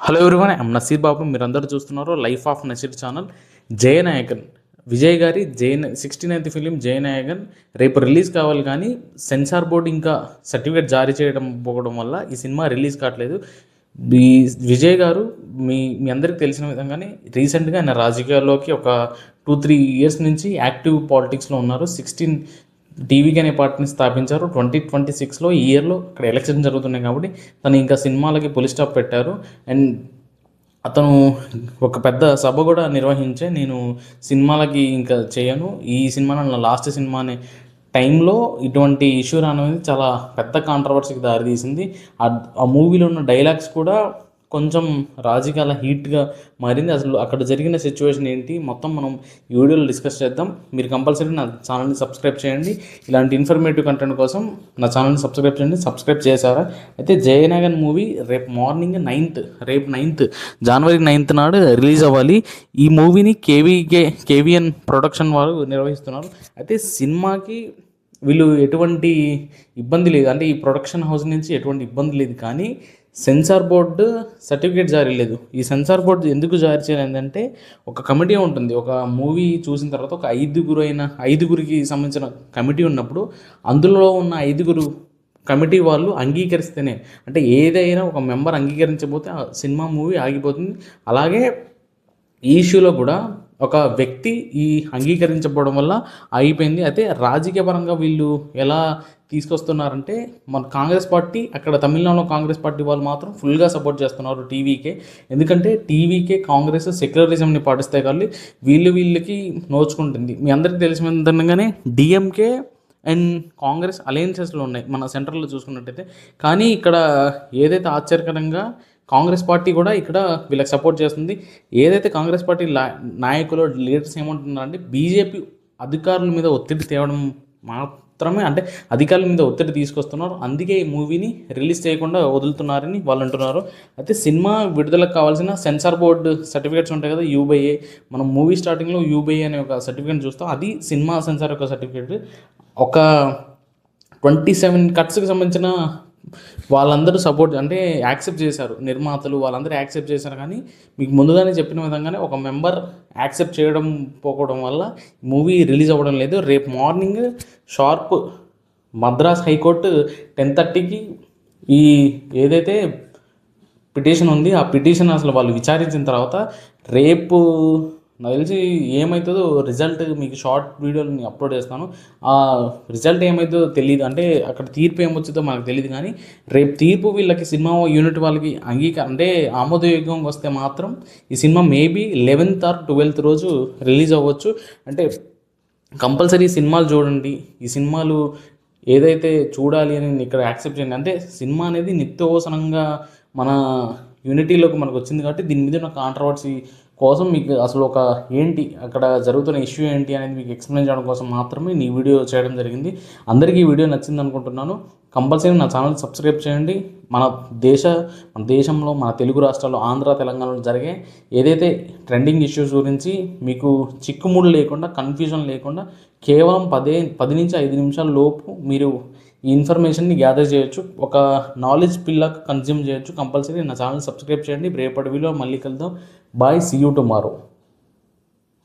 Hello everyone, I'm Nasir Babu. మీరందరూ చూస్తున్నారు life of Nasir channel. Jananayagan Vijay గారి 69th ఫిలిం జయనాయకన్ రేపు రిలీజ్ కావాలి, కానీ సెన్సార్ బోర్డు ఇంకా సర్టిఫికేట్ జారీ చేయడం పోవడం వల్ల ఈ సినిమా రిలీజ్ కావట్లేదు. విజయ్ గారు మీ మీ అందరికీ తెలిసిన విధంగానే రీసెంట్గా ఆయన రాజకీయాల్లోకి ఒక 2-3 ఇయర్స్ నుంచి యాక్టివ్ పాలిటిక్స్లో ఉన్నారు. టీవీకి అనే పార్టీని స్థాపించారు 2026లో. ఈ ఇయర్లో ఇక్కడ ఎలక్షన్ జరుగుతున్నాయి కాబట్టి తను ఇంకా సినిమాలకి పులి స్టాప్ పెట్టారు. అండ్ అతను ఒక పెద్ద సభ కూడా నిర్వహించే, నేను సినిమాలకి ఇంకా చేయను, ఈ సినిమా నా లాస్ట్ సినిమా అనే టైంలో ఇటువంటి ఇష్యూ రానేది చాలా పెద్ద కాంట్రవర్సీకి దారితీసింది. ఆ మూవీలో ఉన్న డైలాగ్స్ కూడా కొంచెం రాజకీయాల హీట్గా మారింది. అసలు అక్కడ జరిగిన సిచ్యువేషన్ ఏంటి మొత్తం మనం ఈ వీడియోలో డిస్కస్ చేద్దాం. మీరు కంపల్సరీ నా ఛానల్ని సబ్స్క్రైబ్ చేయండి. ఇలాంటి ఇన్ఫర్మేటివ్ కంటెంట్ కోసం నా ఛానల్ని సబ్స్క్రైబ్ చేయండి. సబ్స్క్రైబ్ చేశారా? అయితే జయనాయకన్ మూవీ రేపు మార్నింగ్ 9th జనవరి 9th నాడు రిలీజ్ అవ్వాలి. ఈ మూవీని కేవీఎన్ ప్రొడక్షన్ వారు నిర్వహిస్తున్నారు. అయితే సినిమాకి వీళ్ళు ఎటువంటి ఇబ్బంది లేదు, అంటే ఈ ప్రొడక్షన్ హౌస్ నుంచి ఎటువంటి ఇబ్బంది లేదు, కానీ సెన్సార్ బోర్డు సర్టిఫికేట్ జారీ లేదు. ఈ సెన్సార్ బోర్డు ఎందుకు జారీ చేయలేదంటే, ఒక కమిటీ ఉంటుంది. ఒక మూవీ చూసిన తర్వాత ఒక ఐదుగురికి సంబంధించిన కమిటీ ఉన్నప్పుడు అందులో ఉన్న 5 కమిటీ వాళ్ళు అంగీకరిస్తేనే, అంటే ఏదైనా ఒక మెంబర్ అంగీకరించకపోతే ఆ సినిమా మూవీ ఆగిపోతుంది. అలాగే ఈ ఇష్యూలో కూడా ఒక వ్యక్తి అంగీకరించకపోవడం వల్ల ఆగిపోయింది. అయితే రాజకీయ పరంగా వీళ్ళు ఎలా తీసుకొస్తున్నారంటే, మన కాంగ్రెస్ పార్టీ, అక్కడ తమిళనాడులో కాంగ్రెస్ పార్టీ వాళ్ళు మాత్రం ఫుల్గా సపోర్ట్ చేస్తున్నారు టీవీకే. ఎందుకంటే టీవీకే కాంగ్రెస్ సెక్యులరిజంని పాటిస్తే కానీ వీళ్ళకి నోచుకుంటుంది. మీ అందరికీ తెలిసిన విధంగానే డిఎంకే అండ్ కాంగ్రెస్ అలయన్సెస్లో ఉన్నాయి మన సెంట్రల్లో చూసుకున్నట్టయితే. కానీ ఇక్కడ ఏదైతే ఆశ్చర్యకరంగా కాంగ్రెస్ పార్టీ కూడా ఇక్కడ వీళ్ళకి సపోర్ట్ చేస్తుంది. ఏదైతే కాంగ్రెస్ పార్టీ నాయకులు లీడర్స్ ఏమంటున్నారంటే, బీజేపీ అధికారుల మీద ఒత్తిడి తేవడం మాత్రమే, అంటే అధికారుల మీద ఒత్తిడి తీసుకొస్తున్నారు, అందుకే ఈ మూవీని రిలీజ్ చేయకుండా వదులుతున్నారని వాళ్ళు అంటున్నారు. అయితే సినిమా విడుదలకు కావాల్సిన సెన్సార్ బోర్డు సర్టిఫికేట్స్ ఉంటాయి కదా, యూబైఏ. మనం మూవీ స్టార్టింగ్లో యూబైఏ అనే ఒక సర్టిఫికేట్ చూస్తాం, అది సినిమా సెన్సార్ యొక్క సర్టిఫికేట్. ఒక 27 కట్స్కి సంబంధించిన వాళ్ళందరూ సపోర్ట్, అంటే యాక్సెప్ట్ చేశారు, నిర్మాతలు వాళ్ళందరూ యాక్సెప్ట్ చేశారు. కానీ మీకు ముందుగానే చెప్పిన విధంగానే ఒక మెంబర్ యాక్సెప్ట్ చేయడం పోవడం వల్ల మూవీ రిలీజ్ అవ్వడం లేదు. రేపు మార్నింగ్ షార్ప్ మద్రాస్ హైకోర్టు 10:30కి ఈ ఏదైతే పిటిషన్ ఉంది, ఆ పిటిషన్ అసలు వాళ్ళు విచారించిన తర్వాత రేపు నాకు తెలిసి ఏమవుతుందో రిజల్ట్ మీకు షార్ట్ వీడియోని అప్లోడ్ చేస్తాను. ఆ రిజల్ట్ ఏమవుతుందో తెలియదు, అంటే అక్కడ తీర్పు ఏమొచ్చిందో మనకు తెలియదు. కానీ రేపు తీర్పు వీళ్ళకి సినిమా యూనిట్ వాళ్ళకి అంటే ఆమోదయోగ్యం వస్తే మాత్రం ఈ cinema maybe 11th or 12th రోజు రిలీజ్ అవ్వచ్చు. అంటే కంపల్సరీ సినిమాలు చూడండి. ఈ సినిమాలు ఏదైతే చూడాలి అని ఇక్కడ యాక్సెప్ట్ చేయండి. అంటే సినిమా అనేది నిత్యవసరంగా మన యూనిటీలోకి మనకు వచ్చింది కాబట్టి దీని మీద ఉన్న కాంట్రవర్సీ కోసం మీకు అసలు ఏంటి అక్కడ జరుగుతున్న ఇష్యూ ఏంటి అనేది మీకు ఎక్స్ప్లెయిన్ చేయడం కోసం మాత్రమే ఈ వీడియో చేయడం జరిగింది. అందరికీ ఈ వీడియో నచ్చింది అనుకుంటున్నాను. కంపల్సరీ నా ఛానల్ సబ్స్క్రైబ్ చేయండి. మన దేశంలో మన తెలుగు రాష్ట్రాల్లో, ఆంధ్ర, తెలంగాణలో జరిగే ఏదైతే ట్రెండింగ్ ఇష్యూస్ గురించి మీకు చిక్కుముళ్ళు లేకుండా, కన్ఫ్యూజన్ లేకుండా కేవలం 10 నుంచి 5 నిమిషాల లోపు మీరు ఈ ఇన్ఫర్మేషన్ని గ్యాదర్ చేయొచ్చు, ఒక నాలెడ్జ్ పిల్లకు కన్జ్యూమ్ చేయొచ్చు. కంపల్సరీ నా ఛానల్ సబ్స్క్రైబ్ చేయండి. రేపటి వీడియో మళ్ళీ కలుద్దాం. Bye, see you tomorrow.